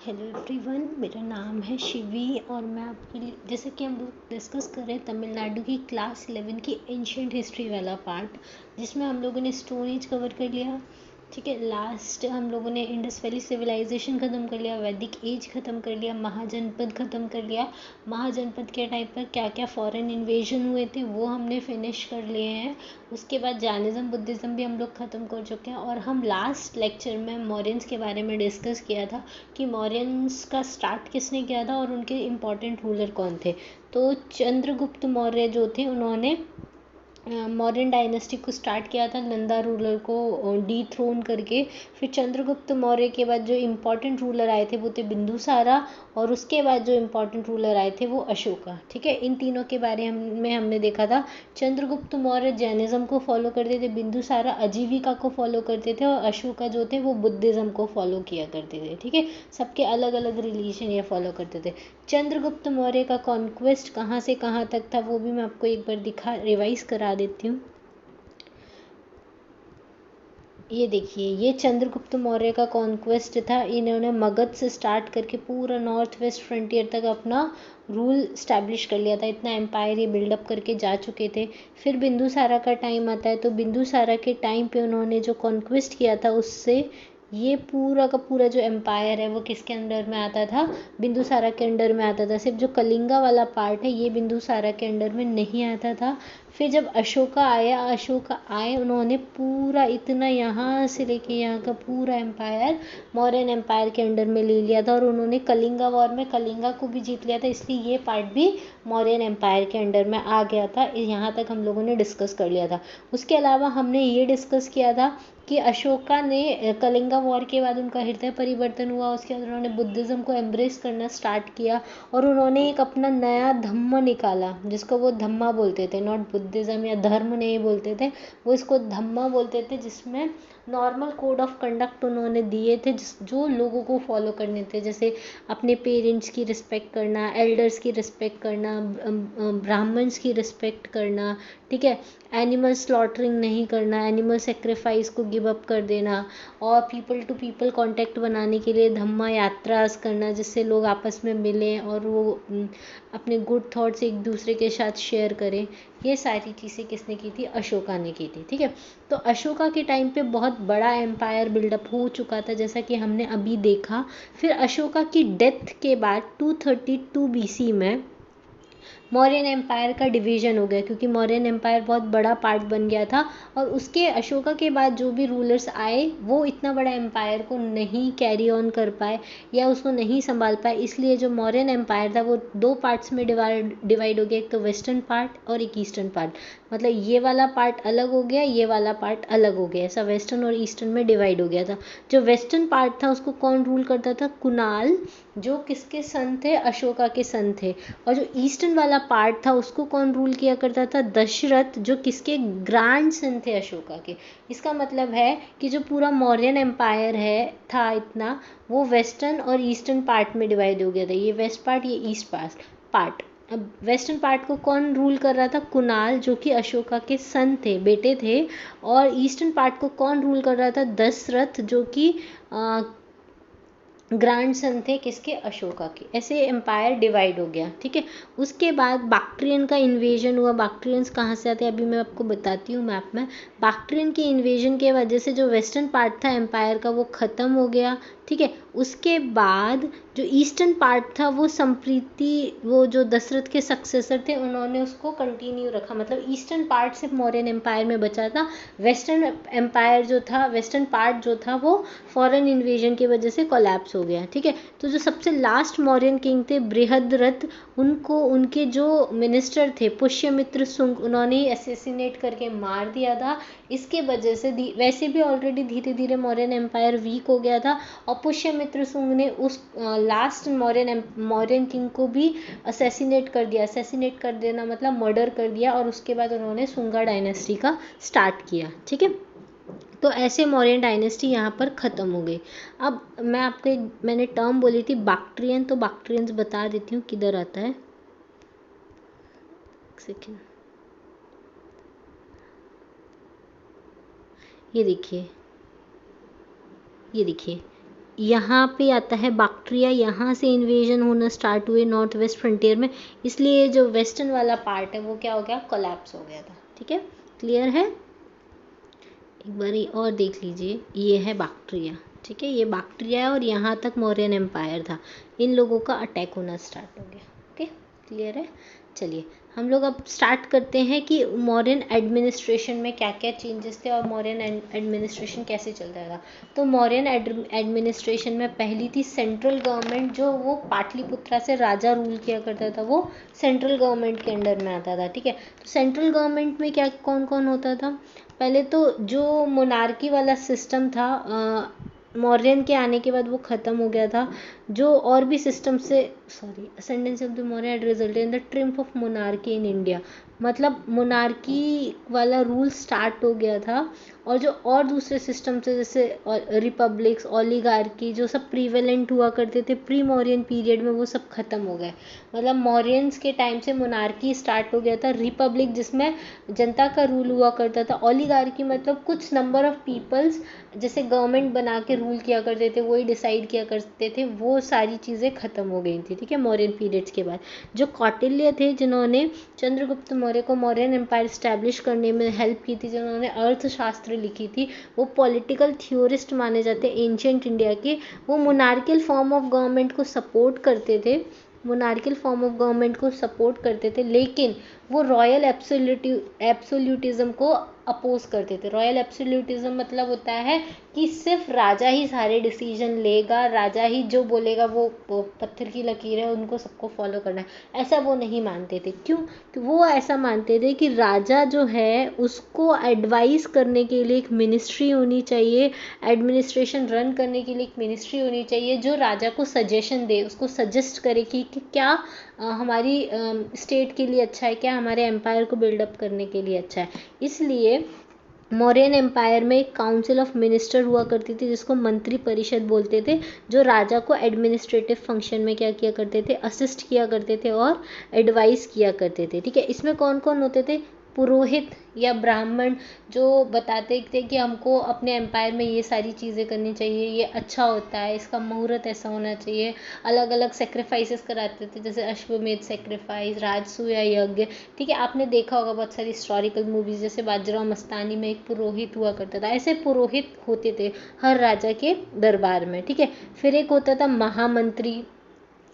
Hello everyone, मेरा नाम है शिवी और मैं आपके लिए, जैसे कि हम लोग डिस्कस कर रहे हैं तमिलनाडु की क्लास 11 की एंशियंट हिस्ट्री वाला पार्ट, जिसमें हम लोगों ने स्टोन एज कवर कर लिया। ठीक है, लास्ट हम लोगों ने इंडस वैली सिविलाइजेशन ख़त्म कर लिया, वैदिक एज ख़त्म कर लिया, महाजनपद ख़त्म कर लिया। महाजनपद के टाइम पर क्या क्या फॉरेन इन्वेजन हुए थे वो हमने फिनिश कर लिए हैं। उसके बाद जैनिज़्म बुद्धिज़्म भी हम लोग ख़त्म कर चुके हैं और हम लास्ट लेक्चर में मौर्यंस के बारे में डिस्कस किया था कि मौर्यंस का स्टार्ट किसने किया था और उनके इम्पॉर्टेंट रूलर कौन थे। तो चंद्रगुप्त मौर्य जो थे उन्होंने मौर्यन डायनेस्टी को स्टार्ट किया था नंदा रूलर को डी थ्रोन करके। फिर चंद्रगुप्त मौर्य के बाद जो इम्पोर्टेंट रूलर आए थे वो थे बिंदुसारा, और उसके बाद जो इम्पोर्टेंट रूलर आए थे वो अशोका। ठीक है, इन तीनों के बारे में हमने देखा था। चंद्रगुप्त मौर्य जैनिज्म को फॉलो करते थे, बिंदुसारा आजीविका को फॉलो करते थे और अशोका जो थे वो बुद्धिज़्म को फॉलो किया करते थे। ठीक है, सबके अलग अलग रिलीजन ये फॉलो करते थे। चंद्रगुप्त मौर्य का कॉन्क्वेस्ट कहाँ से कहाँ तक था वो भी मैं आपको एक बार रिवाइज करा देती हूँ। ये देखिए, ये चंद्रगुप्त मौर्य का कॉन्क्वेस्ट था। इन्होंने मगध से स्टार्ट करके पूरा नॉर्थ वेस्ट फ्रंटियर तक अपना रूल स्टैब्लिश कर लिया था। इतना एम्पायर ये बिल्डअप करके जा चुके थे। फिर बिंदुसारा का टाइम आता है, तो बिंदुसारा के टाइम पे उन्होंने जो कॉन्क्वेस्ट किया था उससे ये पूरा का पूरा जो एम्पायर है वो किसके अंडर में आता था, बिंदुसारा के अंडर में आता था। सिर्फ जो कलिंगा वाला पार्ट है ये बिंदुसारा के अंडर में नहीं आता था। फिर जब अशोका आए उन्होंने पूरा इतना यहाँ से लेके यहाँ का पूरा एम्पायर मौर्यन एम्पायर के अंडर में ले लिया था और उन्होंने कलिंगा वॉर में कलिंगा को भी जीत लिया था, इसलिए ये पार्ट भी मौर्यन एम्पायर के अंडर में आ गया था। यहाँ तक हम लोगों ने डिस्कस कर लिया था। उसके अलावा हमने ये डिस्कस किया था कि अशोका ने कलिंगा वॉर के बाद उनका हृदय परिवर्तन हुआ, उसके बाद उन्होंने बुद्धिज़्म को एम्ब्रेस करना स्टार्ट किया और उन्होंने एक अपना नया धम्म निकाला जिसको वो धम्मा बोलते थे, नॉट बुद्धिज़्म या धर्म नहीं बोलते थे, वो इसको धम्मा बोलते थे, जिसमें नॉर्मल कोड ऑफ कंडक्ट उन्होंने दिए थे जो लोगों को फॉलो करने थे। जैसे अपने पेरेंट्स की रिस्पेक्ट करना, एल्डर्स की रिस्पेक्ट करना, ब्राह्मण्स की रिस्पेक्ट करना, ठीक है, एनिमल स्लॉटरिंग नहीं करना, एनिमल सेक्रीफाइस को गिव अप कर देना, और पीपल टू पीपल कांटेक्ट बनाने के लिए धम्मा यात्रास करना जिससे लोग आपस में मिलें और वो अपने गुड थॉट्स एक दूसरे के साथ शेयर करें। ये सारी चीज़ें किसने की थी, अशोका ने की थी। ठीक है, तो अशोका के टाइम पे बहुत बड़ा एम्पायर बिल्डअप हो चुका था जैसा कि हमने अभी देखा। फिर अशोका की डेथ के बाद 232 BC में मौर्यन एम्पायर का डिवीजन हो गया, क्योंकि मौर्यन एम्पायर बहुत बड़ा पार्ट बन गया था और उसके अशोका के बाद जो भी रूलर्स आए वो इतना बड़ा एम्पायर को नहीं कैरी ऑन कर पाए या उसको नहीं संभाल पाए, इसलिए जो मौर्यन एम्पायर था वो दो पार्ट्स में डिवाइड हो गया, एक तो वेस्टर्न पार्ट और एक ईस्टर्न पार्ट। मतलब ये वाला पार्ट अलग हो गया, ये वाला पार्ट अलग हो गया, ऐसा वेस्टर्न और ईस्टर्न में डिवाइड हो गया था। जो वेस्टर्न पार्ट था उसको कौन रूल करता था, कुणाल, जो किसके सन थे, अशोका के सन थे। और जो ईस्टर्न वाला पार्ट था उसको कौन रूल किया करता था, दशरथ, जो किसके ग्रैंड सन थे, अशोका के। इसका मतलब है कि जो पूरा मौर्यन एम्पायर है था इतना, वो वेस्टर्न और ईस्टर्न पार्ट में डिवाइड हो गया था, ये वेस्ट पार्ट, ये ईस्ट पार्ट। अब वेस्टर्न पार्ट को कौन रूल कर रहा था, कुणाल, जो कि अशोका के सन थे, बेटे थे। और ईस्टर्न पार्ट को कौन रूल कर रहा था, दशरथ, जो कि ग्रैंड सन थे किसके, अशोका के। ऐसे एम्पायर डिवाइड हो गया। ठीक है, उसके बाद बैक्ट्रियन का इन्वेजन हुआ। बैक्ट्रियंस कहाँ से आते हैं अभी मैं आपको बताती हूँ मैप में। बैक्ट्रियन की इन्वेजन के वजह से जो वेस्टर्न पार्ट था एम्पायर का वो ख़त्म हो गया। ठीक है, उसके बाद जो ईस्टर्न पार्ट था वो संप्रीति, वो जो दशरथ के सक्सेसर थे उन्होंने उसको कंटिन्यू रखा, मतलब ईस्टर्न पार्ट सिर्फ मौर्यन एम्पायर में बचा था। वेस्टर्न एम्पायर जो था, वेस्टर्न पार्ट जो था वो फॉरेन इन्वेजन की वजह से कोलैप्स हो गया। ठीक है, तो जो सबसे लास्ट मौर्यन किंग थे बृहद्रथ, उनको उनके जो मिनिस्टर थे पुष्यमित्र शुंग, उन्होंने असेसिनेट करके मार दिया था। इसके वजह से वैसे भी ऑलरेडी धीरे धीरे मौर्यन एम्पायर वीक हो गया था और पुष्यमित्र शुंग ने उस लास्ट मौर्यन किंग को भी असेसिनेट कर दिया। असेसिनेट कर देना मतलब मर्डर कर दिया, और उसके बाद उन्होंने शुंगा डायनेस्टी का स्टार्ट किया। ठीक है, तो ऐसे मौर्यन डायनेस्टी यहाँ पर ख़त्म हो गई। अब मैंने टर्म बोली थी बैक्ट्रियन, तो बैक्ट्रियंस बता देती हूँ किधर आता है, सेकेंड। ये देखिए, यहाँ पे आता है बैक्ट्रिया, यहाँ से इन्वेजन होना स्टार्ट हुए नॉर्थ वेस्ट फ्रंटियर में, इसलिए जो वेस्टर्न वाला पार्ट है वो क्या हो गया, कोलैप्स हो गया था। ठीक है, क्लियर है। एक बार और देख लीजिए, ये है बैक्ट्रिया। ठीक है, ये बैक्ट्रिया है और यहाँ तक मौर्यन एम्पायर था, इन लोगों का अटैक होना स्टार्ट हो गया। ओके, क्लियर है। चलिए हम लोग अब स्टार्ट करते हैं कि मौर्यन एडमिनिस्ट्रेशन में क्या क्या चेंजेस थे और मौर्यन एडमिनिस्ट्रेशन कैसे चलता था। तो मौर्यन एडमिनिस्ट्रेशन में पहली थी सेंट्रल गवर्नमेंट, जो वो पाटलिपुत्रा से राजा रूल किया करता था, वो सेंट्रल गवर्नमेंट के अंडर में आता था। ठीक है, तो सेंट्रल गवर्नमेंट में क्या कौन कौन होता था। पहले तो जो मोनार्की वाला सिस्टम था मौर्यन के आने के बाद वो ख़त्म हो गया था। जो और भी सिस्टम से ascendants of the Maurya had resulted in the triumph of monarchy in India, मतलब मोनार्की वाला रूल स्टार्ट हो गया था और जो और दूसरे सिस्टम से जैसे रिपब्लिक्स, ओलिगार्की, जो सब प्रीवेलेंट हुआ करते थे प्री मौर्यन पीरियड में, वो सब खत्म हो गए। मतलब मौर्यंस के टाइम से मोनार्की स्टार्ट हो गया था, रिपब्लिक जिसमें जनता का रूल हुआ करता था, ओलिगार्की मतलब कुछ नंबर ऑफ पीपल्स जैसे गवर्नमेंट बना के रूल किया करते थे, वही डिसाइड किया करते थे, वो सारी चीज़ें ख़त्म हो गई थी। ठीक है, मौर्यन पीरियड्स के बाद जो कौटिल्य थे, जिन्होंने चंद्रगुप्त मौर्य को मौर्यन एम्पायर स्टैब्लिश करने में हेल्प की थी, जिन्होंने अर्थशास्त्र लिखी थी, वो पॉलिटिकल थ्योरिस्ट माने जाते हैं एंशियंट इंडिया के। वो मोनार्कियल फॉर्म ऑफ गवर्नमेंट को सपोर्ट करते थे, मोनार्कियल फॉर्म ऑफ गवर्नमेंट को सपोर्ट करते थे, लेकिन वो रॉयल एब्सोल्यूटिज्म को अपोज करते थे। रॉयल एब्सोल्यूटिज्म मतलब होता है कि सिर्फ राजा ही सारे डिसीजन लेगा, राजा ही जो बोलेगा वो पत्थर की लकीर है, उनको सबको फॉलो करना है, ऐसा वो नहीं मानते थे। क्यों? तो वो ऐसा मानते थे कि राजा जो है उसको एडवाइस करने के लिए एक मिनिस्ट्री होनी चाहिए, एडमिनिस्ट्रेशन रन करने के लिए एक मिनिस्ट्री होनी चाहिए, जो राजा को सजेशन दे, उसको सजेस्ट करे कि क्या हमारी स्टेट के लिए अच्छा है, क्या हमारे एम्पायर को बिल्डअप करने के लिए अच्छा है। इसलिए मौर्यन एम्पायर में एक काउंसिल ऑफ मिनिस्टर हुआ करती थी, जिसको मंत्री परिषद बोलते थे, जो राजा को एडमिनिस्ट्रेटिव फंक्शन में क्या किया करते थे, असिस्ट किया करते थे और एडवाइस किया करते थे। ठीक है, इसमें कौन कौन होते थे, पुरोहित या ब्राह्मण, जो बताते थे कि हमको अपने एम्पायर में ये सारी चीज़ें करनी चाहिए, ये अच्छा होता है, इसका मुहूर्त ऐसा होना चाहिए, अलग अलग सेक्रीफाइसेस कराते थे, जैसे अश्वमेध सेक्रीफाइस, राजसूय यज्ञ। ठीक है, आपने देखा होगा बहुत सारी हिस्टोरिकल मूवीज, जैसे बाजीराव मस्तानी में एक पुरोहित हुआ करता था, ऐसे पुरोहित होते थे हर राजा के दरबार में। ठीक है, फिर एक होता था महामंत्री,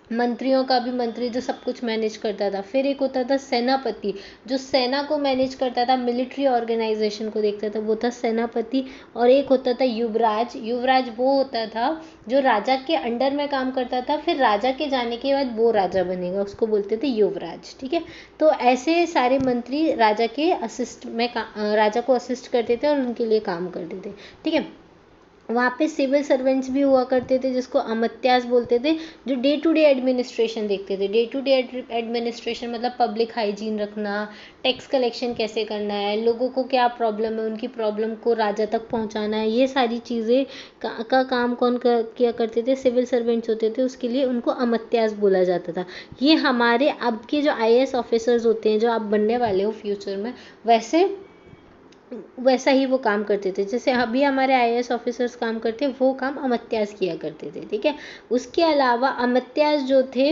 मंत्रियों का भी मंत्री जो सब कुछ मैनेज करता था। फिर एक होता था सेनापति, जो सेना को मैनेज करता था, मिलिट्री ऑर्गेनाइजेशन को देखता था, वो था सेनापति। और एक होता था युवराज, युवराज वो होता था जो राजा के अंडर में काम करता था, फिर राजा के जाने के बाद वो राजा बनेगा, उसको बोलते थे युवराज। ठीक है, तो ऐसे सारे मंत्री राजा के असिस्ट में राजा को असिस्ट करते थे और उनके लिए काम करते थे। ठीक है, वहाँ पे सिविल सर्वेंट्स भी हुआ करते थे, जिसको अमात्यास बोलते थे, जो डे टू डे एडमिनिस्ट्रेशन देखते थे। डे टू डे एडमिनिस्ट्रेशन मतलब पब्लिक हाइजीन रखना, टैक्स कलेक्शन कैसे करना है, लोगों को क्या प्रॉब्लम है, उनकी प्रॉब्लम को राजा तक पहुँचाना है, ये सारी चीज़ें का काम कौन किया करते थे, सिविल सर्वेंट्स होते थे, उसके लिए उनको अमात्यास बोला जाता था। ये हमारे अब के जो IAS ऑफिसर्स होते हैं, जो आप बनने वाले हो फ्यूचर में, वैसा ही वो काम करते थे, जैसे अभी हमारे IAS ऑफिसर्स काम करते हैं, वो काम अमात्यास किया करते थे। ठीक है, उसके अलावा अमात्यास जो थे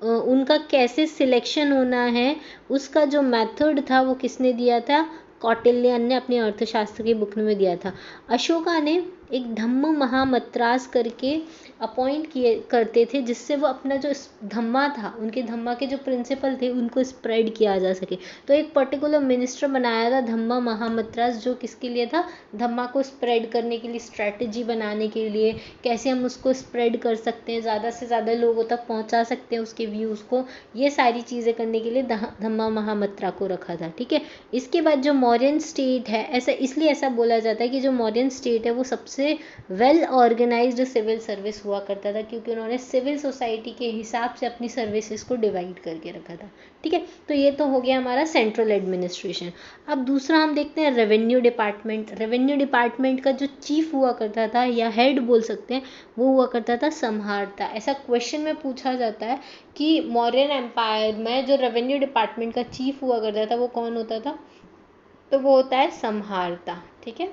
उनका कैसे सिलेक्शन होना है, उसका जो मेथड था वो किसने दिया था, कौटिल्यन ने अपने अर्थशास्त्र की बुक में दिया था। अशोका ने एक धम्म महामत्रास करके अपॉइंट किए करते थे, जिससे वो अपना जो धम्मा था, उनके धम्मा के जो प्रिंसिपल थे, उनको स्प्रेड किया जा सके। तो एक पर्टिकुलर मिनिस्टर बनाया था धम्मा महामत्रास, जो किसके लिए था, धम्मा को स्प्रेड करने के लिए, स्ट्रैटेजी बनाने के लिए, कैसे हम उसको स्प्रेड कर सकते हैं, ज़्यादा से ज़्यादा लोगों तक पहुंचा सकते हैं उसके व्यूज़ को, ये सारी चीज़ें करने के लिए धम्मा महामत्रा को रखा था। ठीक है, इसके बाद जो मौर्यन स्टेट है, ऐसा इसलिए ऐसा बोला जाता है कि जो मौर्यन स्टेट है वो सबसे वेल ऑर्गेनाइज्ड सिविल सर्विस हुआ करता था, क्योंकि उन्होंने सिविल सोसाइटी के हिसाब से अपनी सर्विसेज को डिवाइड करके रखा था। ठीक है, तो ये तो हो गया हमारा सेंट्रल एडमिनिस्ट्रेशन। अब दूसरा हम देखते हैं रेवेन्यू डिपार्टमेंट। रेवेन्यू डिपार्टमेंट का जो चीफ हुआ करता था, या हेड बोल सकते हैं, वो हुआ करता था सम्हारता। ऐसा क्वेश्चन में पूछा जाता है कि मौर्यन एम्पायर में जो रेवेन्यू डिपार्टमेंट का चीफ हुआ करता था वो कौन होता था, तो वो होता है सम्हारता। ठीक है,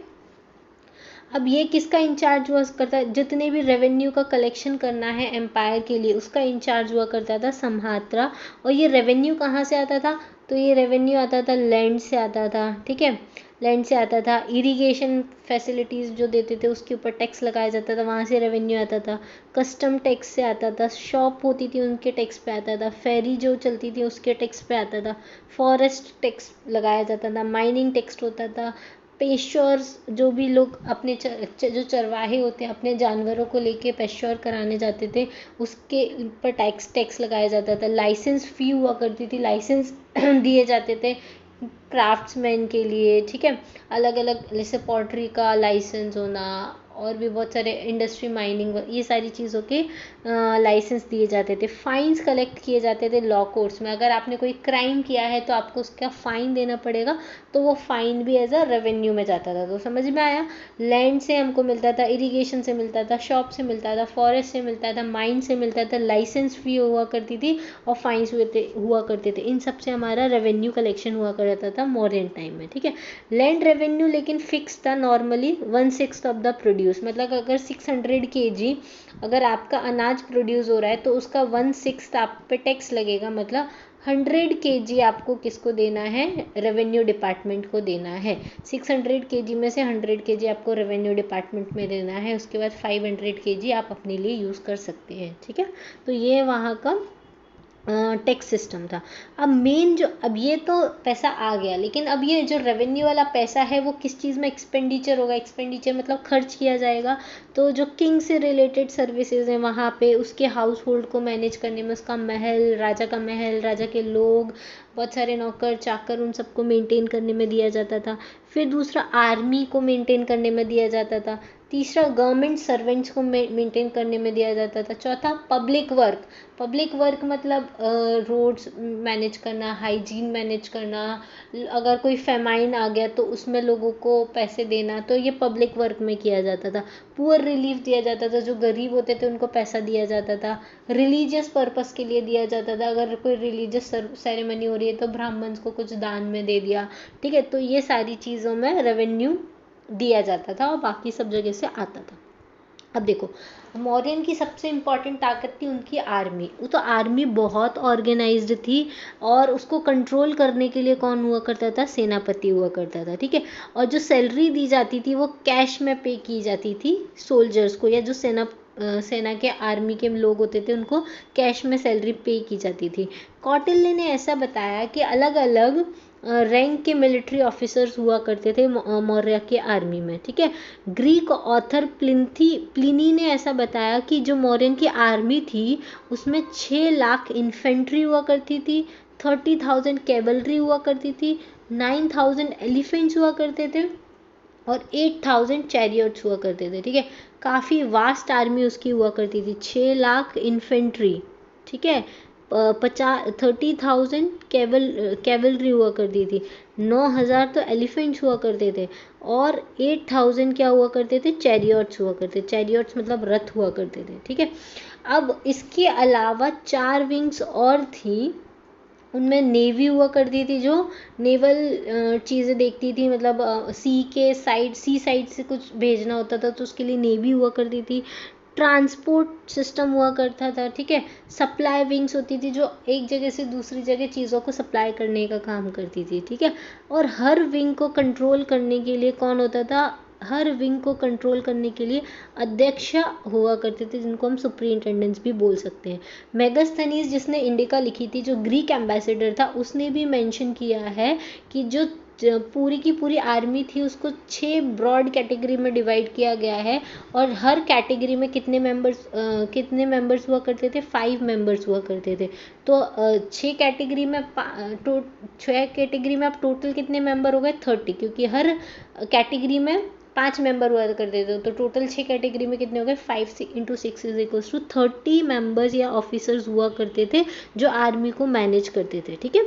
अब ये किसका इंचार्ज हुआ करता है, जितने भी रेवेन्यू का कलेक्शन करना है एम्पायर के लिए उसका इंचार्ज हुआ करता था सम्हात्रा। और ये रेवेन्यू कहाँ से आता था, तो ये रेवेन्यू आता था लैंड से आता था, ठीक है, लैंड से आता था। इरिगेशन फैसिलिटीज़ जो देते थे उसके ऊपर टैक्स लगाया जाता था, वहाँ से रेवेन्यू आता था। कस्टम टैक्स से आता था, शॉप होती थी उनके टैक्स पे आता था, फेरी जो चलती थी उसके टैक्स पे आता था, फॉरेस्ट टैक्स लगाया जाता था, माइनिंग टैक्स होता था, पेश्योर्स जो भी लोग अपने जो चरवाहे होते हैं अपने जानवरों को लेके पेश्योर कराने जाते थे उसके ऊपर टैक्स लगाया जाता था। लाइसेंस फ़ी हुआ करती थी, लाइसेंस दिए जाते थे क्राफ्ट्समैन के लिए, ठीक है, अलग अलग जैसे पॉटरी का लाइसेंस होना और भी बहुत सारे इंडस्ट्री माइनिंग ये सारी चीज़ों के लाइसेंस दिए जाते थे। फाइन्स कलेक्ट किए जाते थे लॉ कोर्ट्स में, अगर आपने कोई क्राइम किया है तो आपको उसका फ़ाइन देना पड़ेगा, तो वो फ़ाइन भी एज अ रेवेन्यू में जाता था। तो समझ में आया, लैंड से हमको मिलता था, इरिगेशन से मिलता था, शॉप से मिलता था, फॉरेस्ट से मिलता था, माइन से मिलता था, लाइसेंस फी हुआ करती थी और फाइन्स हुआ करते थे। इन सब से हमारा रेवेन्यू कलेक्शन हुआ करता था मॉडर्न टाइम में, ठीक है। लैंड रेवेन्यू लेकिन फिक्स था, नॉर्मली 1/6 ऑफ द प्रोड्यूस, मतलब अगर 600 kg अगर आपका अनाज प्रोड्यूस हो रहा है तो उसका 1/6 आप पे टैक्स लगेगा, मतलब 100 kg आपको किसको देना है, रेवेन्यू डिपार्टमेंट को देना है। 600 kg में से 100 kg आपको रेवेन्यू डिपार्टमेंट में देना है, उसके बाद 500 kg आप अपने लिए यूज़ कर सकते हैं, ठीक है। तो ये वहाँ का टैक्स सिस्टम था। अब मेन जो, अब ये तो पैसा आ गया, लेकिन अब ये जो रेवेन्यू वाला पैसा है वो किस चीज़ में एक्सपेंडिचर होगा, एक्सपेंडिचर मतलब खर्च किया जाएगा। तो जो किंग से रिलेटेड सर्विसेज हैं वहाँ पे उसके हाउस होल्ड को मैनेज करने में, उसका महल, राजा का महल, राजा के लोग, बहुत सारे नौकर चाकर, उन सबको मेंटेन करने में दिया जाता था। फिर दूसरा आर्मी को मेंटेन करने में दिया जाता था। तीसरा गवर्नमेंट सर्वेंट्स को मेंटेन करने में दिया जाता था। चौथा पब्लिक वर्क मतलब रोड्स मैनेज करना, हाइजीन मैनेज करना, अगर कोई फेमाइन आ गया तो उसमें लोगों को पैसे देना, तो ये पब्लिक वर्क में किया जाता था। पुअर रिलीफ दिया जाता था, जो गरीब होते थे उनको पैसा दिया जाता था। रिलीजियस पर्पस के लिए दिया जाता था, अगर कोई रिलीजियस सेरेमनी हो रही है तो ब्राह्मण्स को कुछ दान में दे दिया, ठीक है। तो ये सारी चीज़ों में रेवेन्यू दिया जाता था और बाकी सब जगह से आता था। अब देखो, मौर्यन की सबसे इम्पॉर्टेंट ताकत थी उनकी आर्मी। वो तो आर्मी बहुत ऑर्गेनाइज्ड थी और उसको कंट्रोल करने के लिए कौन हुआ करता था, सेनापति हुआ करता था, ठीक है। और जो सैलरी दी जाती थी वो कैश में पे की जाती थी सोल्जर्स को, या जो सेना के आर्मी के लोग होते थे उनको कैश में सैलरी पे की जाती थी। कौटिल्य ने ऐसा बताया कि अलग अलग रैंक के मिलिट्री ऑफिसर्स हुआ करते थे मौर्य के आर्मी में, ठीक है। ग्रीक ऑथर प्लिनी ने ऐसा बताया कि जो मौर्यन की आर्मी थी उसमें 6 लाख इन्फेंट्री हुआ करती थी, 30,000 कैवलरी हुआ करती थी, 9,000 एलिफेंट्स हुआ करते थे और 8,000 चैरियट्स हुआ करते थे, ठीक है। काफ़ी वास्ट आर्मी उसकी हुआ करती थी। 6 लाख इन्फेंट्री, ठीक है, 30,000 कैवलरी हुआ करती थी, 9,000 तो एलिफेंट्स हुआ करते थे और 8,000 क्या हुआ करते थे, चैरियट्स हुआ करते थे। चैरियट्स मतलब रथ हुआ करते थे, ठीक है। अब इसके अलावा 4 विंग्स और थी, उनमें नेवी हुआ करती थी जो नेवल चीज़ें देखती थी, मतलब सी साइड से कुछ भेजना होता था तो उसके लिए नेवी हुआ करती थी। ट्रांसपोर्ट सिस्टम हुआ करता था, ठीक है। सप्लाई विंग्स होती थी जो एक जगह से दूसरी जगह चीज़ों को सप्लाई करने का काम करती थी, ठीक है। और हर विंग को कंट्रोल करने के लिए कौन होता था, हर विंग को कंट्रोल करने के लिए अध्यक्ष हुआ करते थे, जिनको हम सुपरिंटेंडेंट्स भी बोल सकते हैं। मेगास्थनीज जिसने इंडिका लिखी थी, जो ग्रीक एम्बेसडर था, उसने भी मेंशन किया है कि जो पूरी की पूरी आर्मी थी उसको 6 ब्रॉड कैटेगरी में डिवाइड किया गया है और हर कैटेगरी में कितने मेंबर्स हुआ करते थे, 5 मेंबर्स हुआ करते थे। तो 6 कैटेगरी में 6 कैटेगरी में अब टोटल कितने मेंबर हो गए, 30, क्योंकि हर कैटेगरी में 5 मेंबर हुआ करते थे, तो टोटल 6 कैटेगरी में कितने हो गए, 5 × 6 = 30 मेंबर्स या ऑफिसर्स हुआ करते थे जो आर्मी को मैनेज करते थे, ठीक है।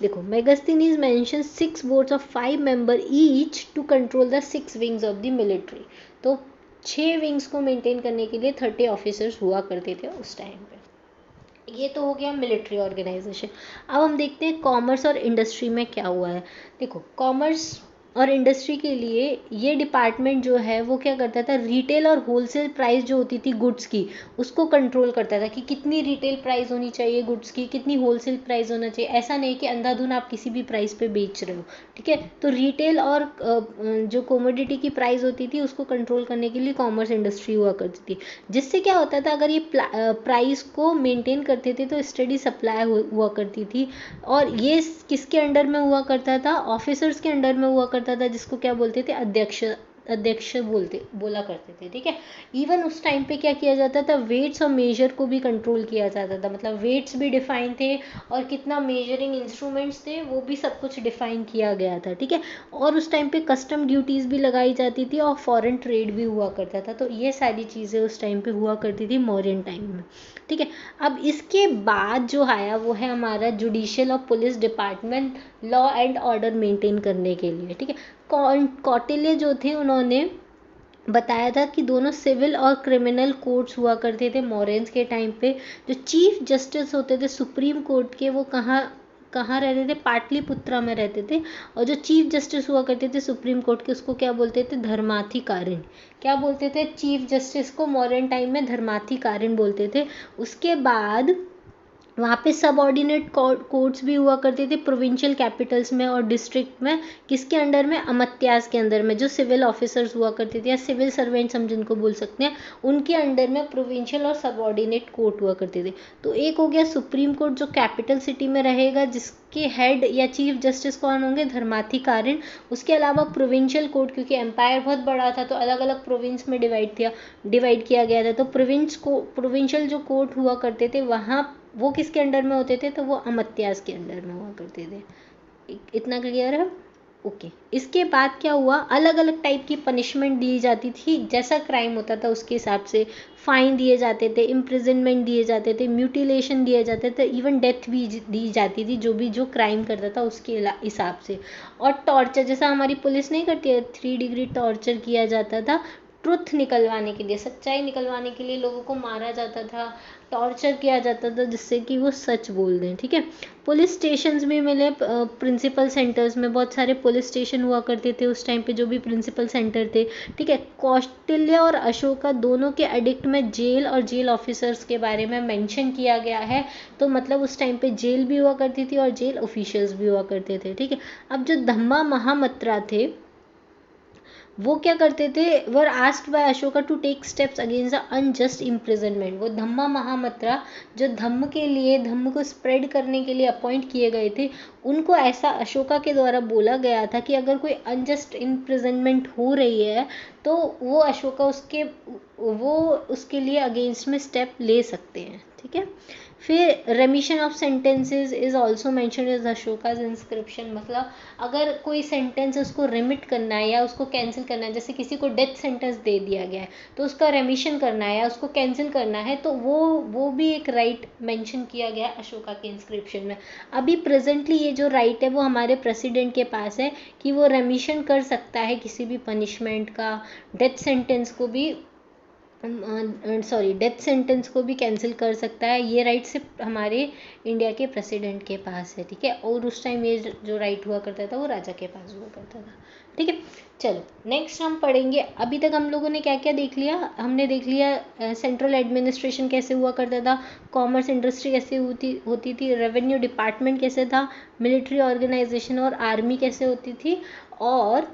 देखो, Megasthenes mention 6 boards of 5 member each to control the 6 wings of the military. तो 6 विंग्स को मेंटेन करने के लिए 30 ऑफिसर्स हुआ करते थे उस टाइम पे। ये तो हो गया मिलिट्री ऑर्गेनाइजेशन। अब हम देखते हैं कॉमर्स और इंडस्ट्री में क्या हुआ है। देखो, कॉमर्स और इंडस्ट्री के लिए ये डिपार्टमेंट जो है वो क्या करता था, रिटेल और होलसेल प्राइस जो होती थी गुड्स की उसको कंट्रोल करता था कि कितनी रिटेल प्राइस होनी चाहिए गुड्स की, कितनी होलसेल प्राइस होना चाहिए। ऐसा नहीं कि अंधाधुन आप किसी भी प्राइस पे बेच रहे हो, ठीक है। तो रिटेल और जो कमोडिटी की प्राइस होती थी उसको कंट्रोल करने के लिए कॉमर्स इंडस्ट्री हुआ करती थी, जिससे क्या होता था अगर ये प्राइस को मेंटेन करते थे तो स्टडी सप्लाई हुआ करती थी। और ये किसके अंडर में हुआ करता था, ऑफिसर्स के अंडर में हुआ करता था, जिसको क्या बोलते थे, अध्यक्ष बोला करते थे, ठीक है। इवन उस टाइम पे क्या किया जाता था, वेट्स और मेजर को भी कंट्रोल किया जाता था, मतलब वेट्स भी डिफाइन थे और कितना मेजरिंग इंस्ट्रूमेंट्स थे वो भी सब कुछ डिफाइन किया गया था, ठीक है। और उस टाइम पे कस्टम ड्यूटीज भी लगाई जाती थी और फॉरेन ट्रेड भी हुआ करता था। तो ये सारी चीज़ें उस टाइम पे हुआ करती थी मौर्यन टाइम में, ठीक है। अब इसके बाद जो आया वो है हमारा जुडिशियल और police department, law and order maintain करने के लिए, ठीक है। कौटिल्य जो थे उन्होंने बताया था कि दोनों सिविल और क्रिमिनल कोर्ट्स हुआ करते थे मौर्यंस के टाइम पे। जो चीफ जस्टिस होते थे सुप्रीम कोर्ट के वो कहाँ कहाँ रहते थे, पाटलिपुत्रा में रहते थे। और जो चीफ जस्टिस हुआ करते थे सुप्रीम कोर्ट के उसको क्या बोलते थे, धर्माधिकारिण। क्या बोलते थे, चीफ जस्टिस को मॉडर्न टाइम में धर्माधिकारिण बोलते थे। उसके बाद वहाँ पे सब ऑर्डिनेट कोर्ट्स भी हुआ करते थे प्रोविंशियल कैपिटल्स में और डिस्ट्रिक्ट में, किसके अंडर में, अमात्यास के अंदर में। जो सिविल ऑफिसर्स हुआ करते थे या सिविल सर्वेंट्स हम जिनको बोल सकते हैं, उनके अंडर में प्रोविंशियल और सब ऑर्डिनेट कोर्ट हुआ करते थे। तो एक हो गया सुप्रीम कोर्ट जो कैपिटल सिटी में रहेगा, जिसके हेड या चीफ जस्टिस कौन होंगे, धर्माधिकारिण। उसके अलावा प्रोविंशियल कोर्ट, क्योंकि एम्पायर बहुत बड़ा था तो अलग अलग प्रोविंस में डिवाइड किया गया था। तो प्रोविंशियल जो कोर्ट हुआ करते थे वहाँ वो किसके अंडर में होते थे, तो वो अमात्यास के अंडर में हुआ करते थे। इतना क्लियर है, ओके। इसके बाद क्या हुआ, अलग अलग टाइप की पनिशमेंट दी जाती थी, जैसा क्राइम होता था उसके हिसाब से। फाइन दिए जाते थे, इम्प्रिजनमेंट दिए जाते थे, म्यूटिलेशन दिए जाते थे, इवन डेथ भी दी जाती थी जो क्राइम करता था उसके हिसाब से। और टॉर्चर, जैसा हमारी पुलिस नहीं करती है, 3 डिग्री टॉर्चर किया जाता था। ट्रुथ निकलवाने के लिए, सच्चाई निकलवाने के लिए लोगों को मारा जाता था, टॉर्चर किया जाता था, जिससे कि वो सच बोल दें, ठीक है। पुलिस स्टेशंस भी मिले, प्रिंसिपल सेंटर्स में बहुत सारे पुलिस स्टेशन हुआ करते थे उस टाइम पे, जो भी प्रिंसिपल सेंटर थे, ठीक है। कौटिल्य और अशोका दोनों के एडिक्ट में जेल और जेल ऑफिसर्स के बारे में मेंशन किया गया है। तो मतलब उस टाइम पे जेल भी हुआ करती थी और जेल ऑफिशियल्स भी हुआ करते थे, ठीक है। अब जो धम्मा महामत्रा थे वो क्या करते थे, were asked by Ashoka to take steps against the unjust imprisonment. वो धम्मा महामत्रा जो धम्म को स्प्रेड करने के लिए अपॉइंट किए गए थे, उनको ऐसा अशोका के द्वारा बोला गया था कि अगर कोई अनजस्ट इम्प्रिजनमेंट हो रही है तो वो अशोका उसके लिए अगेंस्ट में स्टेप ले सकते हैं, ठीक है। फिर remission of sentences is also mention as Ashoka's inscription, मतलब अगर कोई सेंटेंस उसको रिमिट करना है या उसको कैंसिल करना है, जैसे किसी को डेथ सेंटेंस दे दिया गया है तो उसका रेमिशन करना है या उसको कैंसिल करना है, तो वो भी एक राइट मेंशन किया गया है अशोका के इंस्क्रिप्शन में। अभी प्रेजेंटली ये जो राइट है वो हमारे प्रेसिडेंट के पास है कि वो रेमिशन कर सकता है किसी भी पनिशमेंट का, डेथ सेंटेंस को भी कैंसिल कर सकता है। ये राइट सिर्फ हमारे इंडिया के प्रेसिडेंट के पास है, ठीक है। और उस टाइम ये जो राइट हुआ करता था वो राजा के पास हुआ करता था, ठीक है। चलो नेक्स्ट हम पढ़ेंगे, अभी तक हम लोगों ने क्या क्या देख लिया, हमने देख लिया सेंट्रल एडमिनिस्ट्रेशन कैसे हुआ करता था, कॉमर्स इंडस्ट्री कैसे होती थी, रेवेन्यू डिपार्टमेंट कैसे था, मिलिट्री ऑर्गेनाइजेशन और आर्मी कैसे होती थी, और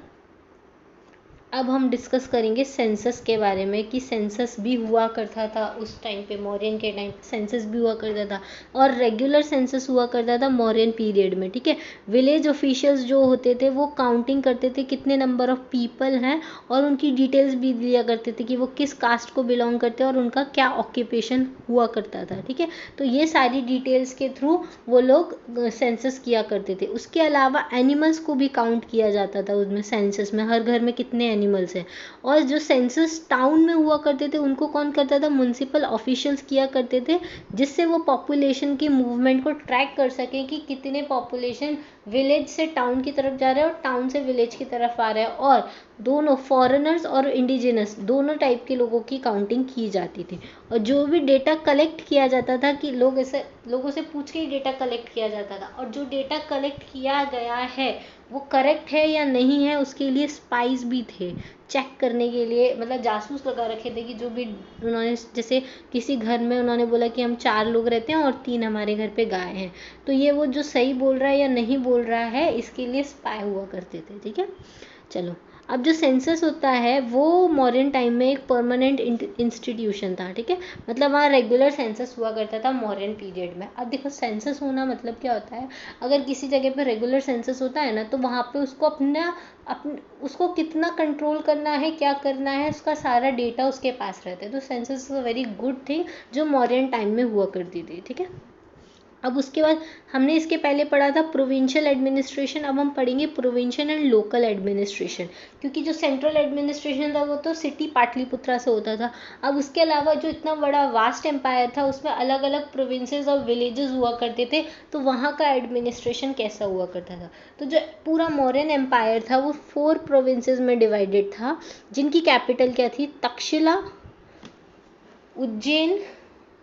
अब हम डिस्कस करेंगे सेंसस के बारे में कि सेंसस भी हुआ करता था उस टाइम पे, मौर्यन के टाइम सेंसस भी हुआ करता था और रेगुलर सेंसस हुआ करता था मौर्यन पीरियड में, ठीक है। विलेज ऑफिशियल्स जो होते थे वो काउंटिंग करते थे कितने नंबर ऑफ पीपल हैं और उनकी डिटेल्स भी दिया करते थे कि वो किस कास्ट को बिलोंग करते हैं और उनका क्या ऑक्यूपेशन हुआ करता था, ठीक है। तो ये सारी डिटेल्स के थ्रू वो लोग सेंसस किया करते थे। उसके अलावा एनिमल्स को भी काउंट किया जाता था उसमें, सेंसस में हर घर में कितने एनिमल्स हैं। और जो सेंसस टाउन में हुआ करते थे उनको कौन करता था, म्युनिसिपल ऑफिशियल्स किया करते थे, जिससे वो पॉपुलेशन की मूवमेंट को ट्रैक कर सकें कि कितने पॉपुलेशन विलेज से टाउन की तरफ जा रहे हैं और टाउन से विलेज की तरफ आ रहे हैं। और दोनों फॉरेनर्स और इंडिजिनस दोनों टाइप के लोगों की काउंटिंग की जाती थी। और जो भी डेटा कलेक्ट किया जाता था कि लोगों से पूछ के ही डेटा कलेक्ट किया जाता था, और जो डेटा कलेक्ट किया गया है वो करेक्ट है या नहीं है उसके लिए स्पाइस भी थे, चेक करने के लिए, मतलब जासूस लगा रखे थे कि जो भी उन्होंने, जैसे किसी घर में उन्होंने बोला कि हम 4 लोग रहते हैं और 3 हमारे घर पे गाय हैं, तो ये वो जो सही बोल रहा है या नहीं बोल रहा है इसके लिए स्पाई हुआ करते थे। ठीक है, चलो अब जो सेंसस होता है वो मॉडर्न टाइम में एक परमानेंट इंस्टीट्यूशन था। ठीक है, मतलब वहाँ रेगुलर सेंसस हुआ करता था मॉडर्न पीरियड में। अब देखो सेंसस होना मतलब क्या होता है, अगर किसी जगह पे रेगुलर सेंसस होता है ना, तो वहाँ पे उसको उसको कितना कंट्रोल करना है, क्या करना है, उसका सारा डेटा उसके पास रहता है। तो census is a very good thing जो मॉडर्न टाइम में हुआ करती थी। ठीक है, अब उसके बाद हमने इसके पहले पढ़ा था प्रोविंशियल एडमिनिस्ट्रेशन, अब हम पढ़ेंगे प्रोविंशियल एंड लोकल एडमिनिस्ट्रेशन, क्योंकि जो सेंट्रल एडमिनिस्ट्रेशन था वो तो सिटी पाटलिपुत्रा से होता था। अब उसके अलावा जो इतना बड़ा वास्ट एम्पायर था उसमें अलग अलग प्रोविंसेस और विलेजेस हुआ करते थे, तो वहाँ का एडमिनिस्ट्रेशन कैसा हुआ करता था। तो जो पूरा मौर्यन एम्पायर था वो 4 प्रोविंसेस में डिवाइडेड था, जिनकी कैपिटल क्या थी, तक्षशिला, उज्जैन,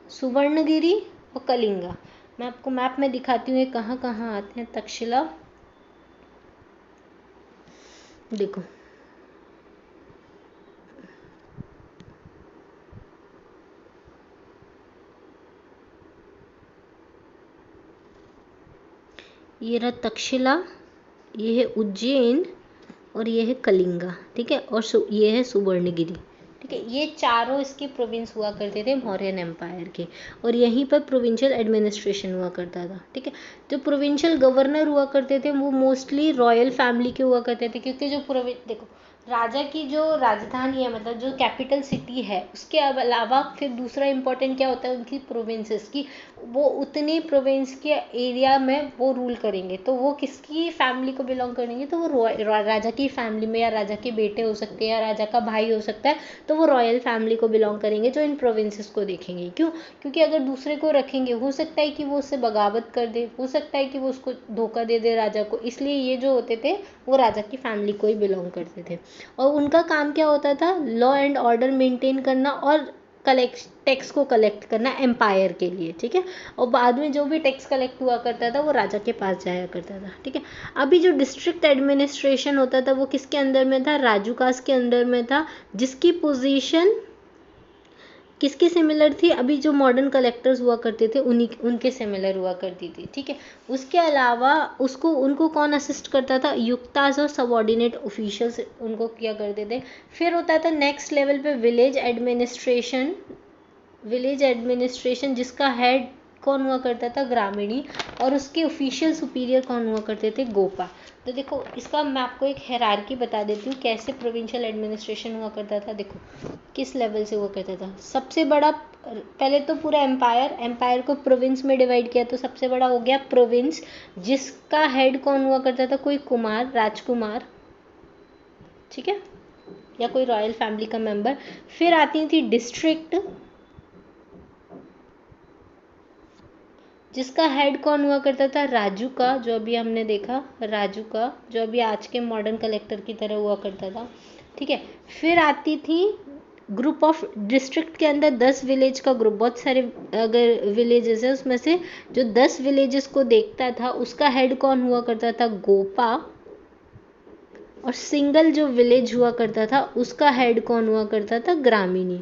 सुवर्णगिरी और कलिंगा। मैं आपको मैप में दिखाती हूँ ये कहाँ कहाँ आते हैं। तक्षशिला, देखो ये रहा तक्षशिला, ये है उज्जैन और ये है कलिंगा। ठीक है, और ये है सुवर्णगिरी। ठीक है, ये चारों इसके प्रोविंस हुआ करते थे मौर्यन एम्पायर के, और यहीं पर प्रोविंशियल एडमिनिस्ट्रेशन हुआ करता था। ठीक है, जो प्रोविंशियल गवर्नर हुआ करते थे वो मोस्टली रॉयल फैमिली के हुआ करते थे, क्योंकि जो देखो राजा की जो राजधानी है, मतलब जो कैपिटल सिटी है, उसके अलावा फिर दूसरा इंपॉर्टेंट क्या होता है उनकी प्रोविंसेस की, वो उतनी प्रोविंस के एरिया में वो रूल करेंगे, तो वो किसकी फैमिली को बिलोंग करेंगे, तो वो राजा की फैमिली में, या राजा के बेटे हो सकते हैं या राजा का भाई हो सकता है, तो वो रॉयल फैमिली को बिलोंग करेंगे जो इन प्रोविंसेस को देखेंगे। क्यों, क्योंकि अगर दूसरे को रखेंगे हो सकता है कि वो उससे बगावत कर दे, हो सकता है कि वो उसको धोखा दे दे राजा को, इसलिए ये जो होते थे वो राजा की फैमिली को ही बिलोंग करते थे। और उनका काम क्या होता था, लॉ एंड ऑर्डर मेंटेन करना और टैक्स को कलेक्ट करना एम्पायर के लिए। ठीक है, और बाद में जो भी टैक्स कलेक्ट हुआ करता था वो राजा के पास जाया करता था। ठीक है, अभी जो डिस्ट्रिक्ट एडमिनिस्ट्रेशन होता था वो किसके अंदर में था, राजूकास के अंदर में था, जिसकी पोजीशन किसके सिमिलर थी, अभी जो मॉडर्न कलेक्टर्स हुआ करते थे उनके सिमिलर हुआ करती थी। ठीक है, उसके अलावा उनको कौन असिस्ट करता था, युक्तास और सबऑर्डिनेट ऑफिशियल्स उनको किया करते थे। फिर होता था नेक्स्ट लेवल पे विलेज एडमिनिस्ट्रेशन जिसका हेड कौन हुआ करता था, ग्रामीणी, और उसके ऑफिशियल सुपीरियर कौन हुआ करते थे, गोपा। तो देखो इसका मैं आपको एक हायरार्की बता देती हूँ कैसे प्रोविंशियल एडमिनिस्ट्रेशन हुआ करता था। देखो किस लेवल से हुआ करता था, सबसे बड़ा, पहले तो पूरा एम्पायर को प्रोविंस में डिवाइड किया, तो सबसे बड़ा हो गया प्रोविंस, जिसका हेड कौन हुआ करता था, कोई कुमार, राजकुमार। ठीक है, या कोई रॉयल फैमिली का मेंबर। फिर आती थी डिस्ट्रिक्ट, जिसका हेड कौन हुआ करता था, राजू का, जो अभी हमने देखा, राजू का, जो अभी आज के मॉडर्न कलेक्टर की तरह हुआ करता था। ठीक है, फिर आती थी ग्रुप ऑफ, डिस्ट्रिक्ट के अंदर 10 विलेज का ग्रुप, बहुत सारे अगर विलेजेस है उसमें से जो 10 विलेजेस को देखता था उसका हेड कौन हुआ करता था, गोपा। और सिंगल जो विलेज हुआ करता था उसका हेड कौन हुआ करता था, ग्रामीणी।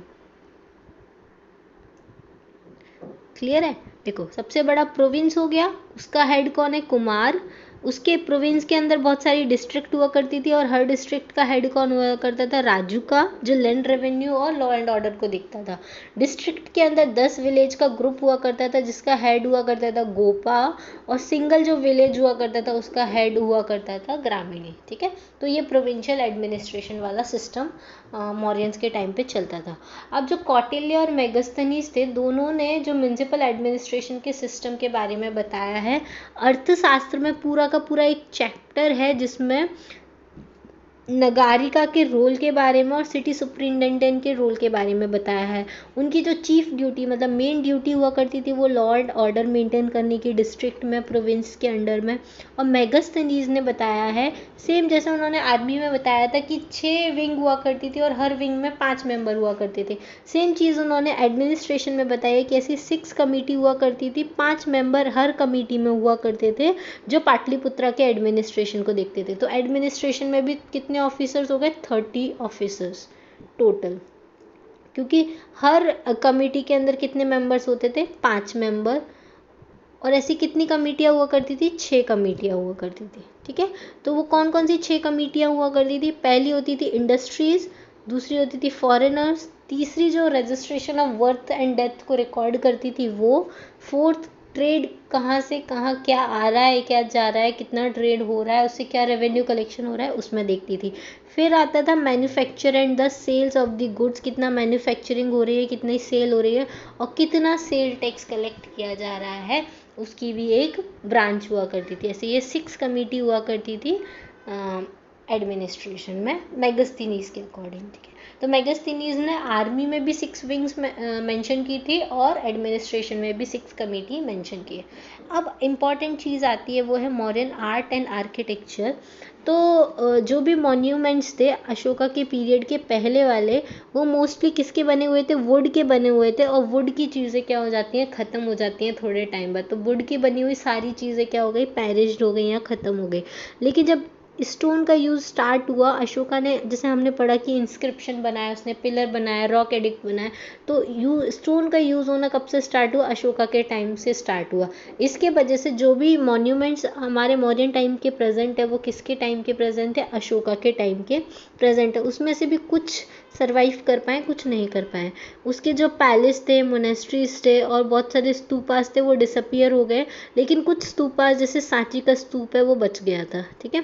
क्लियर है, देखो सबसे बड़ा प्रोविंस हो गया, उसका हेड कौन है, कुमार। उसके प्रोविंस के अंदर बहुत सारी डिस्ट्रिक्ट हुआ करती थी और हर डिस्ट्रिक्ट का हेड कौन हुआ करता था, राजू का, जो लैंड रेवेन्यू और लॉ एंड ऑर्डर को देखता था। डिस्ट्रिक्ट के अंदर 10 विलेज का ग्रुप हुआ करता था जिसका हेड हुआ करता था, गोपा। और सिंगल जो विलेज हुआ करता था उसका हेड हुआ करता था, ग्रामीणी। ठीक है, तो ये प्रोविंशियल एडमिनिस्ट्रेशन वाला सिस्टम मौर्यंस के टाइम पे चलता था। अब जो कौटिल्य और मेगस्थनीज थे, दोनों ने जो म्युनिसिपल एडमिनिस्ट्रेशन के सिस्टम के बारे में बताया है। अर्थशास्त्र में पूरा का पूरा एक चैप्टर है जिसमें नगारिका के रोल के बारे में और सिटी सुपरिटेंडेंट के रोल के बारे में बताया है। उनकी जो चीफ ड्यूटी मतलब मेन ड्यूटी हुआ करती थी वो लॉ एंड ऑर्डर मेंटेन करने की डिस्ट्रिक्ट में, प्रोविंस के अंडर में। और मेगास्थनीज ने बताया है सेम जैसा उन्होंने आर्मी में बताया था कि 6 विंग हुआ करती थी और हर विंग में 5 मेंबर हुआ करते थे। सेम चीज़ उन्होंने एडमिनिस्ट्रेशन में बताया कि ऐसी 6 कमेटी हुआ करती थी, 5 मेंबर हर कमेटी में हुआ करते थे जो पाटलिपुत्रा के एडमिनिस्ट्रेशन को देखते थे। तो एडमिनिस्ट्रेशन में भी कितने ऑफिसर्स हो गए? 30 ऑफिसर्स टोटल, क्योंकि हर कमेटी के अंदर कितने मेंबर्स होते थे? 5 मेंबर। और ऐसी कितनी कमेटियाँ हुआ करती थी? 6 कमेटियाँ हुआ करती थी। ठीक है, तो वो कौन कौन सी 6 कमेटियाँ हुआ करती थी? पहली होती थी इंडस्ट्रीज, दूसरी होती थी फॉरेनर्स, तीसरी जो registration of birth and death को रिकॉर्ड करती थी वो, फोर्थ ट्रेड कहाँ से कहाँ क्या आ रहा है, क्या जा रहा है, कितना ट्रेड हो रहा है, उससे क्या रेवेन्यू कलेक्शन हो रहा है, उसमें देखती थी। फिर आता था manufacture and the sales of the goods, कितना मैन्युफैक्चरिंग हो रही है, कितनी सेल हो रही है और कितना सेल टैक्स कलेक्ट किया जा रहा है, उसकी भी एक ब्रांच हुआ करती थी। ऐसे ये 6 कमेटी हुआ करती थी एडमिनिस्ट्रेशन में मेगास्थनीज के अकॉर्डिंग। ठीक है, तो मेगास्थनीज ने आर्मी में भी 6 विंग्स मेंशन की थी और एडमिनिस्ट्रेशन में भी 6 कमेटी मेंशन की है। अब इम्पॉर्टेंट चीज़ आती है वो है मॉडर्न आर्ट एंड आर्किटेक्चर। तो जो भी मॉन्यूमेंट्स थे अशोका के पीरियड के पहले वाले, वो मोस्टली किसके बने हुए थे? वुड के बने हुए थे। और वुड की चीज़ें क्या हो जाती हैं? ख़त्म हो जाती हैं थोड़े टाइम बाद। तो वुड की बनी हुई सारी चीज़ें क्या हो गई? पेरिश्ड हो गई या ख़त्म हो गई। लेकिन जब स्टोन का यूज़ स्टार्ट हुआ, अशोका ने, जैसे हमने पढ़ा कि इंस्क्रिप्शन बनाया, उसने पिलर बनाया, रॉक एडिक्ट बनाया, तो स्टोन का यूज़ होना कब से स्टार्ट हुआ? अशोका के टाइम से स्टार्ट हुआ। इसके वजह से जो भी मॉन्यूमेंट्स हमारे मॉडर्न टाइम के प्रेजेंट है वो किसके टाइम के प्रेजेंट है? अशोका के टाइम के प्रेजेंट है। उसमें से भी कुछ सर्वाइव कर पाए, कुछ नहीं कर पाए। उसके जो पैलेस थे, मोनेस्ट्रीज थे और बहुत सारे स्तूपास थे वो डिसअपियर हो गए, लेकिन कुछ स्तूपास जैसे सांची का स्तूप है वो बच गया था। ठीक है,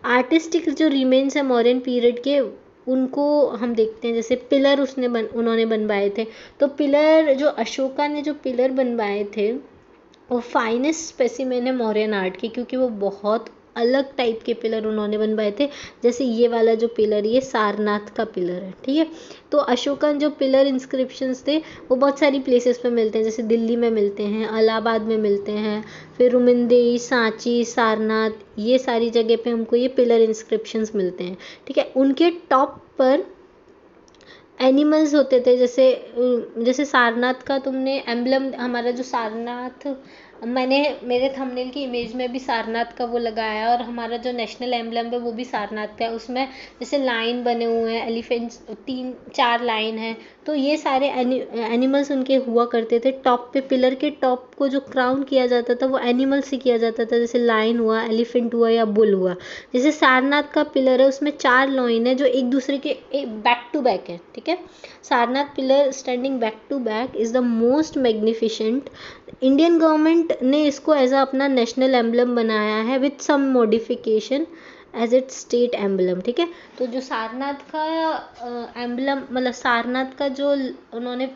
आर्टिस्टिक जो रिमेन्स है मॉडर्न पीरियड के उनको हम देखते हैं। जैसे पिलर उन्होंने बनवाए थे। तो पिलर जो अशोका ने जो पिलर बनवाए थे वो फाइनेस्ट स्पेसिमेन है मौर्यन आर्ट की, क्योंकि वो बहुत अलग टाइप के पिलर उन्होंने बनवाए थे। जैसे ये वाला जो पिलर, ये सारनाथ का पिलर है। ठीक है, तो अशोकन जो पिलर इंस्क्रिप्शंस थे वो बहुत सारी प्लेसेस पे मिलते हैं। जैसे दिल्ली में मिलते हैं, इलाहाबाद में मिलते हैं, फिर रुमिंदेई, सांची, सारनाथ, ये सारी जगह पे हमको ये पिलर इंस्क्रिप्शंस मिलते हैं। ठीक है, उनके टॉप पर एनिमल्स होते थे। जैसे सारनाथ का तुमने एम्बलम, हमारा जो सारनाथ, मैंने मेरे थंबनेल की इमेज में भी सारनाथ का वो लगाया और हमारा जो नेशनल एम्बलम है वो भी सारनाथ का है। उसमें जैसे लाइन बने हुए हैं, एलिफेंट्स 3-4 लाइन है। तो ये सारे एनिमल्स उनके हुआ करते थे। टॉप पे, पिलर के टॉप को जो क्राउन किया जाता था वो एनिमल से किया जाता था। जैसे लाइन हुआ, एलिफेंट हुआ या बुल हुआ। जैसे सारनाथ का पिलर है उसमें 4 लाइन है जो एक दूसरे के बैक टू बैक है। ठीक है, Sarnath pillar standing back to back is the most magnificent. Indian government ने इसको एज अपना नेशनल एम्बलम बनाया है with some modification as it state emblem. ठीक है, तो जो सारनाथ का एम्बलम, मतलब सारनाथ का जो उन्होंने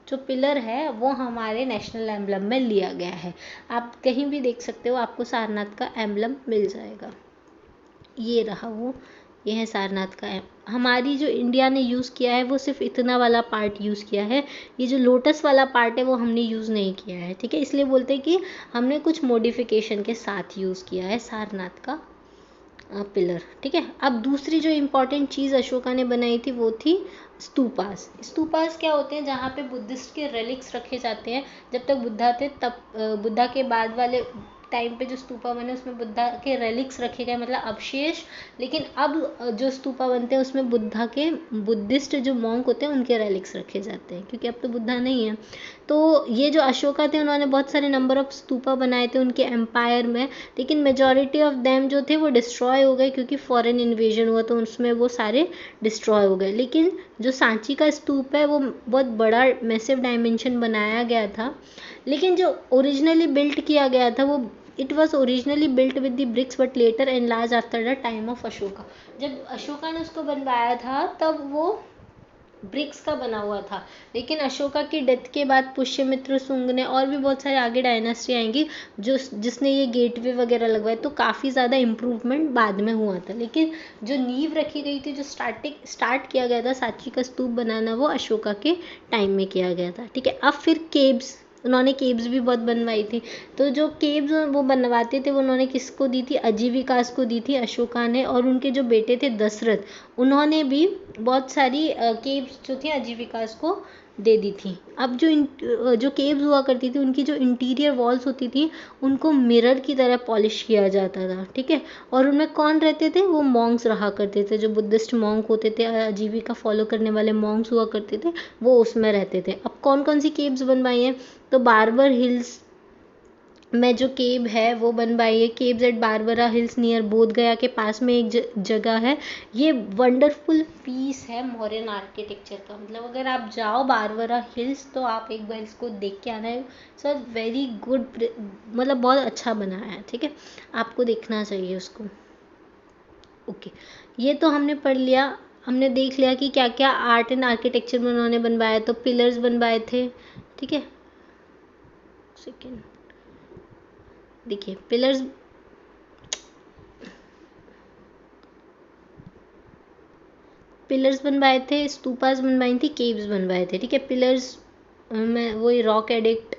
जो पिलर है वो हमारे नेशनल एम्बलम में लिया गया है। आप कहीं भी देख सकते हो, आपको सारनाथ का एम्बलम मिल जाएगा। ये रहा वो, ये है सारनाथ का हमारी जो इंडिया ने यूज़ किया है वो सिर्फ इतना वाला पार्ट यूज़ किया है। ये जो लोटस वाला पार्ट है वो हमने यूज़ नहीं किया है। ठीक है, इसलिए बोलते हैं कि हमने कुछ मॉडिफिकेशन के साथ यूज़ किया है सारनाथ का पिलर। ठीक है, अब दूसरी जो इम्पोर्टेंट चीज़ अशोका ने बनाई थी वो थी स्तूपास। स्तूपास क्या होते हैं? जहाँ पे बुद्धिस्ट के रेलिक्स रखे जाते हैं। जब तक बुद्धा थे तब, बुद्धा के बाद वाले टाइम पे जो स्तूपा बने उसमें बुद्धा के रेलिक्स रखे गए, मतलब अवशेष। लेकिन अब जो स्तूपा बनते हैं उसमें बुद्धा के, बुद्धिस्ट जो मॉन्क होते हैं उनके रेलिक्स रखे जाते हैं, क्योंकि अब तो बुद्धा नहीं है। तो ये जो अशोका थे उन्होंने बहुत सारे नंबर ऑफ स्तूपा बनाए थे उनके एम्पायर में, लेकिन मेजॉरिटी ऑफ देम जो थे वो डिस्ट्रॉय हो गए क्योंकि फॉरेन इन्वेजन हुआ तो उसमें वो सारे डिस्ट्रॉय हो गए। लेकिन जो सांची का स्तूप है वो बहुत बड़ा मैसिव डायमेंशन बनाया गया था, लेकिन जो ओरिजिनली बिल्ट किया गया था वो, it was originally built with the bricks but later enlarge after the time of Ashoka. जब अशोका ने उसको बनवाया था तब वो ब्रिक्स का बना हुआ था। लेकिन अशोका की डेथ के बाद पुष्यमित्र शुंग ने, और भी बहुत सारे आगे डायनास्टी आएंगी जिसने ये गेटवे वगैरह लगवाए, तो काफ़ी ज़्यादा इम्प्रूवमेंट बाद में हुआ था। लेकिन जो नींव रखी गई थी, जो स्टार्ट किया गया था सांची का स्तूप बनाना, वो अशोका के टाइम में किया गया था। ठीक है, अब फिर केव्स, उन्होंने केव्स भी बहुत बनवाई थी। तो जो केव्स वो बनवाते थे वो उन्होंने किसको दी थी, अजीविकास को दी थी अशोका ने। और उनके जो बेटे थे दशरथ, उन्होंने भी बहुत सारी केव्स जो थी अजीविकास को दे दी थी। अब जो केव्स हुआ करती थी, उनकी जो इंटीरियर वॉल्स होती थी, उनको मिरर की तरह पॉलिश किया जाता था। ठीक है, और उनमें कौन रहते थे, वो मॉन्क्स रहा करते थे, जो बुद्धिस्ट मॉन्क होते थे, आजीविका फॉलो करने वाले मॉन्क्स हुआ करते थे, वो उसमें रहते थे। अब कौन कौन सी केव्स बनवाई हैं, तो बार्बर हिल्स में जो केव है वो बनवाई है, caves at Barabar hills near Bodh Gaya के पास में एक जगह है। ये वंडरफुल पीस है मौर्यन आर्किटेक्चर का। मतलब अगर आप जाओ बारबरा हिल्स तो आप एक बार इसको देख के आना है। सर वेरी गुड, मतलब बहुत अच्छा बनाया है। ठीक है, आपको देखना चाहिए उसको। ओके, ये तो हमने पढ़ लिया, हमने देख लिया कि क्या क्या आर्ट एंड आर्किटेक्चर में उन्होंने बनवाया। तो पिलर्स बनवाए थे। ठीक है, सेकेंड देखिए, पिलर्स बनवाए थे, स्तूपास बनवाई थी, केव्स बनवाए थे। ठीक है, पिलर्स में वही रॉक एडिक्ट,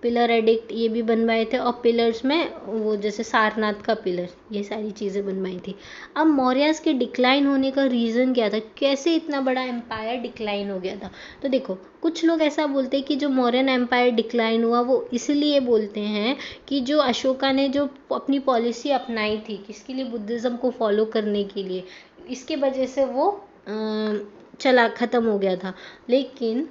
पिलर एडिक्ट, ये भी बनवाए थे। और पिलर्स में वो जैसे सारनाथ का पिलर, ये सारी चीज़ें बनवाई थी। अब मौर्यास के डिक्लाइन होने का रीज़न क्या था, कैसे इतना बड़ा एम्पायर डिक्लाइन हो गया था। तो देखो, कुछ लोग ऐसा बोलते हैं कि जो मौर्यन एम्पायर डिक्लाइन हुआ वो इसलिए बोलते हैं कि जो अशोका ने जो अपनी पॉलिसी अपनाई थी, किसके लिए, बुद्धिज़्म को फॉलो करने के लिए, इसके वजह से वो चला ख़त्म हो गया था। लेकिन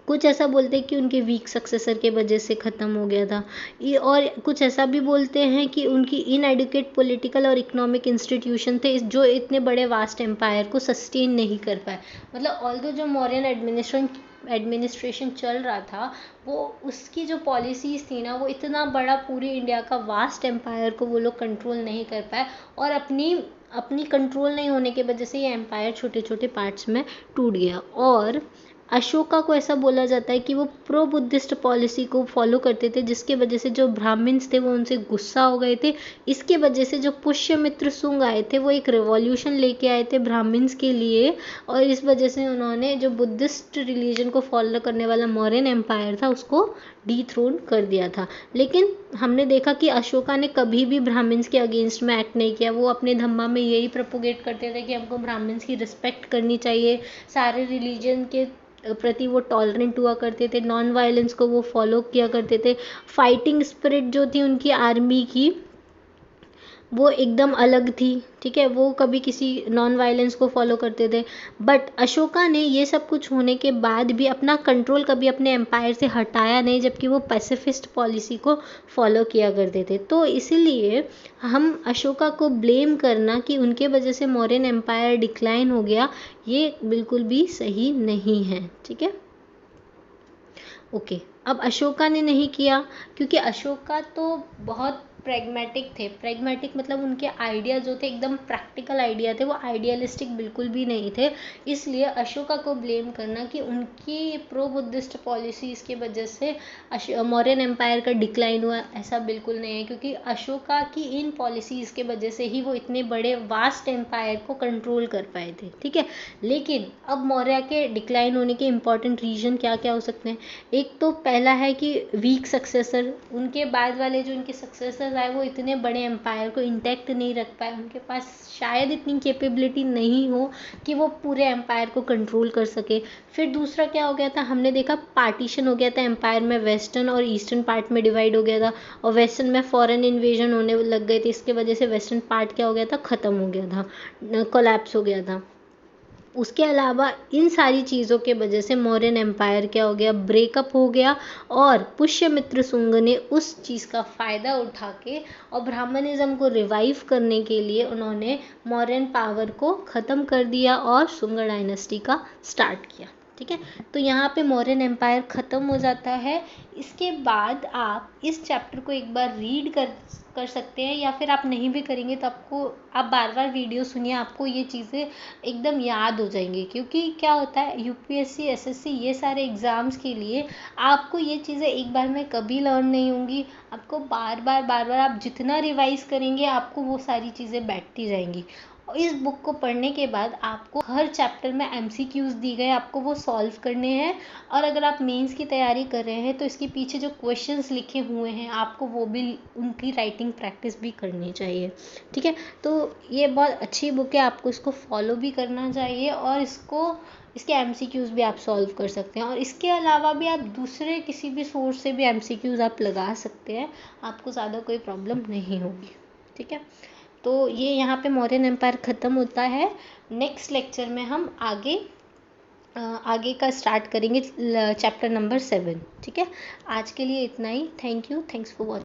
कुछ ऐसा बोलते हैं कि उनके वीक सक्सेसर के वजह से ख़त्म हो गया था। ये, और कुछ ऐसा भी बोलते हैं कि उनकी इनएडुकेट पॉलिटिकल और इकोनॉमिक इंस्टीट्यूशन थे जो इतने बड़े वास्ट एम्पायर को सस्टेन नहीं कर पाए। मतलब ऑल्दो जो मौर्यन एडमिनिस्ट्रेशन चल रहा था, वो उसकी जो पॉलिसीज़ थी ना, वो इतना बड़ा पूरे इंडिया का वास्ट एम्पायर को वो लोग कंट्रोल नहीं कर पाए। और अपनी कंट्रोल नहीं होने की वजह से ये एम्पायर छोटे छोटे पार्ट्स में टूट गया। और अशोका को ऐसा बोला जाता है कि वो प्रो बुद्धिस्ट पॉलिसी को फॉलो करते थे, जिसके वजह से जो ब्राह्मण्स थे वो उनसे गुस्सा हो गए थे। इसके वजह से जो पुष्यमित्र शुंग आए थे वो एक रिवॉल्यूशन लेके आए थे ब्राह्मण्स के लिए, और इस वजह से उन्होंने जो बुद्धिस्ट रिलीजन को फॉलो करने वाला मौर्यन एम्पायर था उसको डीथ्रोन कर दिया था। लेकिन हमने देखा कि अशोका ने कभी भी ब्राह्मण्स के अगेंस्ट में एक्ट नहीं किया। वो अपने धम्मा में यही प्रोपोगेट करते थे कि हमको ब्राह्मण्स की रिस्पेक्ट करनी चाहिए, सारे रिलीजन के प्रति वो टॉलरेंट हुआ करते थे, नॉन वायलेंस को वो फॉलो किया करते थे। फाइटिंग स्पिरिट जो थी उनकी आर्मी की, वो एकदम अलग थी। ठीक है, वो कभी किसी नॉन वायलेंस को फॉलो करते थे। बट अशोका ने ये सब कुछ होने के बाद भी अपना कंट्रोल कभी अपने एम्पायर से हटाया नहीं, जबकि वो पैसिफिस्ट पॉलिसी को फॉलो किया करते थे। तो इसीलिए हम अशोका को ब्लेम करना कि उनके वजह से मौर्यन एम्पायर डिक्लाइन हो गया, ये बिल्कुल भी सही नहीं है। ठीक है, ओके, अब अशोका ने नहीं किया क्योंकि अशोका तो बहुत प्रैग्मेटिक थे। प्रैग्मेटिक मतलब उनके आइडिया जो थे एकदम प्रैक्टिकल आइडिया थे, वो आइडियलिस्टिक बिल्कुल भी नहीं थे। इसलिए अशोका को ब्लेम करना कि उनकी प्रो बुद्धिस्ट पॉलिसीज़ की वजह से मौर्यन एम्पायर का डिक्लाइन हुआ, ऐसा बिल्कुल नहीं है। क्योंकि अशोका की इन पॉलिसीज़ के वजह से ही वो इतने बड़े वास्ट एम्पायर को कंट्रोल कर पाए थे। ठीक है, लेकिन अब मौर्य के डिक्लाइन होने के इंपॉर्टेंट रीजन क्या क्या हो सकते हैं। एक तो पहला है कि वीक सक्सेसर, उनके बाद वाले जो उनके सक्सेसर आए वो इतने बड़े एम्पायर को इंटैक्ट नहीं रख पाए। उनके पास शायद इतनी कैपेबिलिटी नहीं हो कि वो पूरे एम्पायर को कंट्रोल कर सके। फिर दूसरा क्या हो गया था, हमने देखा पार्टीशन हो गया था एम्पायर में, वेस्टर्न और ईस्टर्न पार्ट में डिवाइड हो गया था। और वेस्टर्न में फॉरेन इन्वेजन होने लग गए थे, इसके वजह से वेस्टर्न पार्ट क्या हो गया था, ख़त्म हो गया था, कोलैप्स हो गया था। उसके अलावा इन सारी चीज़ों के वजह से मौर्यन एम्पायर क्या हो गया, ब्रेकअप हो गया। और पुष्यमित्र शुंग ने उस चीज़ का फ़ायदा उठा के और ब्राह्मणिज्म को रिवाइव करने के लिए उन्होंने मौर्यन पावर को ख़त्म कर दिया और शुंग डायनेस्टी का स्टार्ट किया। ठीक है। तो यहाँ पे मौर्यन एम्पायर ख़त्म हो जाता है। इसके बाद आप इस चैप्टर को एक बार रीड कर सकते हैं, या फिर आप नहीं भी करेंगे तो आप बार बार वीडियो सुनिए, आपको ये चीज़ें एकदम याद हो जाएंगी। क्योंकि क्या होता है, यूपीएससी एसएससी ये सारे एग्ज़ाम्स के लिए आपको ये चीज़ें एक बार में कभी लर्न नहीं होंगी। आपको बार बार आप जितना रिवाइज करेंगे आपको वो सारी चीज़ें बैठती जाएंगी। इस बुक को पढ़ने के बाद आपको हर चैप्टर में एमसीक्यूज दी गए, आपको वो सॉल्व करने हैं। और अगर आप मेंस की तैयारी कर रहे हैं तो इसके पीछे जो क्वेश्चंस लिखे हुए हैं आपको वो भी उनकी राइटिंग प्रैक्टिस भी करनी चाहिए। ठीक है, तो ये बहुत अच्छी बुक है, आपको इसको फॉलो भी करना चाहिए और इसके एमसीक्यूज भी आप सॉल्व कर सकते हैं। और इसके अलावा भी आप दूसरे किसी भी सोर्स से भी एमसीक्यूज आप लगा सकते हैं, आपको ज़्यादा कोई प्रॉब्लम नहीं होगी। ठीक है, तो ये यहाँ पे मौर्यन एम्पायर ख़त्म होता है। नेक्स्ट लेक्चर में हम आगे का स्टार्ट करेंगे चैप्टर नंबर 7। ठीक है, आज के लिए इतना ही। Thank you, thanks for watching.